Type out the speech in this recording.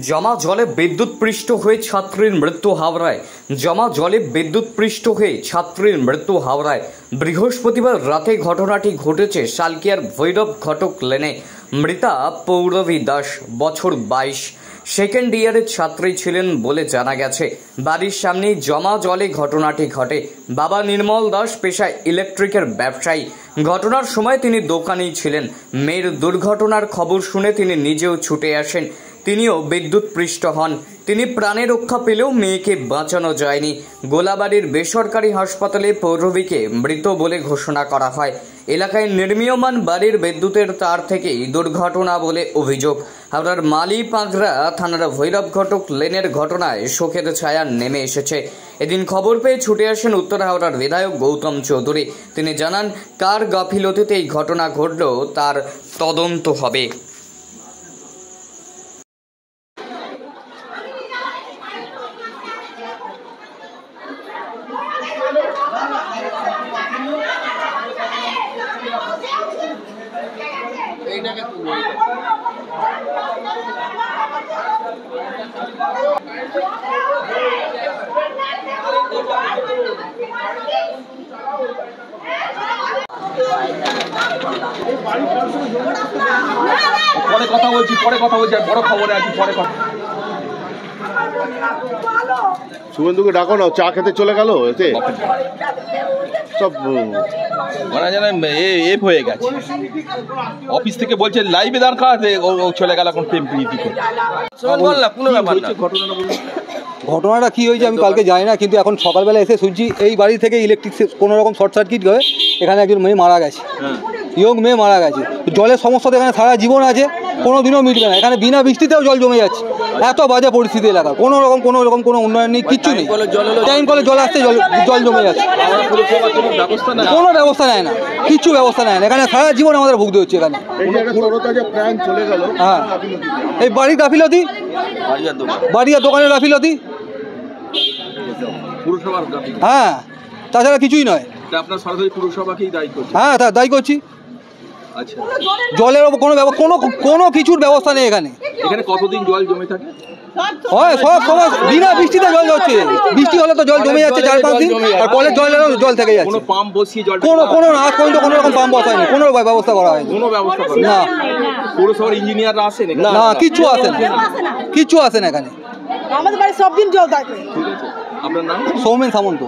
জমা জলে বিদ্যুৎপৃষ্ট হয়ে ছাত্রীর মৃত্যু হাওড়ায়। জমা জলে বিদ্যুৎপৃষ্ট হয়ে ছাত্রীর মৃত্যু হাওড়ায়। বৃহস্পতিবার রাতে ঘটনাটি ঘটেছে শালকিয়ার ভৈরব ঘটক লেনে। মৃতা পৌরবী দাস, বছর 22, সেকেন্ড ইয়ারের ছাত্রী ছিলেন বলে জানা গেছে। বাড়ির সামনে জমা জলে ঘটনাটি ঘটে। বাবা নির্মল দাস পেশায় ইলেকট্রিকের ব্যবসায়ী। ঘটনার সময় তিনি দোকানেই ছিলেন। মেয়ের দুর্ঘটনার খবর শুনে তিনি নিজেও ছুটে আসেন। তিনিও বিদ্যুৎপৃষ্ট হন। তিনি প্রাণে রক্ষা পেলেও মেয়েকে বাঁচানো যায়নি। গোলাবাড়ির বেসরকারি হাসপাতালে পৌরবীকে মৃত বলে ঘোষণা করা হয়। এলাকায় নির্মীয়মান বাড়ির বিদ্যুতের তার থেকেই দুর্ঘটনা বলে অভিযোগ। হাওড়ার মালিপাগড়া থানার ভৈরব ঘটক লেনের ঘটনায় শোকের ছায়া নেমে এসেছে। এদিন খবর পেয়ে ছুটে আসেন উত্তর হাওড়ার বিধায়ক গৌতম চৌধুরী। তিনি জানান, কার গাফিলতিতে এই ঘটনা ঘটল তার তদন্ত হবে। পরে কথা বলছি আর বড় খবরে আছি পরে কথা। শুভেন্দুকে ডাকো না, চা খেতে চলে গেল। এতে সব মনে হয় যেন এ হয়ে গেছে। অফিস থেকে বলছে লাইভে দরকার, ও চলে গেল এখন প্রেম প্রীতি করে। কোনো ব্যাপার না। ঘটনাটা কী হয়েছে আমি কালকে জানি না, কিন্তু এখন সকালবেলা এসে শুনছি এই বাড়ি থেকে ইলেকট্রিক কোনো রকম শর্ট সার্কিট হয়ে এখানে একজন মেয়ে মারা গেছে। ইয়ং মেয়ে মারা গেছে। জলের সমস্যা তো এখানে সারা জীবন আছে, কোনো দিনও মিটবে না। এখানে বিনা বৃষ্টিতেও জল জমে যাচ্ছে। এত বাজে পরিস্থিতি এলাকার, কোনো রকম কোনো উন্নয়ন নেই, কিচ্ছু নেই। টাইম কলে জল আসছে, জল জমে যাচ্ছে। কোনো ব্যবস্থা নেয় না, কিচ্ছু ব্যবস্থা নেয় না। এখানে সারা জীবন আমাদের ভুগতে হচ্ছে এখানে। হ্যাঁ, এই বাড়ির গাফিলতি, বাড়ির দোকানের গাফিলতি। হ্যাঁ, তাছাড়া কিছুই নয়। আপনার সরাসরি পুরসভাকেই দায়ী করছেন? হ্যাঁ, দায়ী করছি। আচ্ছা, জলের কোনো কিছুর ব্যবস্থা নেই এখানে। এখানে কতদিন জল জমে থাকে? হয় সব সময় বিনা বৃষ্টিতে জল যাচ্ছে। বৃষ্টি হলে তো জল জমে যাচ্ছে 4-5 দিন, আর কলের জল থেকে যাচ্ছে। কোনো পাম্প বসিয়ে জল কোনো আজ পর্যন্ত কোনো রকম পাম্প বসায়নি, কোনো ব্যবস্থা করা হয়নি। কোনো ব্যবস্থা না। পৌরসভার ইঞ্জিনিয়াররা আসেন? না, কিচ্ছু আসে না, কিচ্ছু আসে না এখানে। আমাদের বাড়ি সব দিন জল থাকে। ঠিক আছে, আপনার নাম? সৌমেন সামন্ত।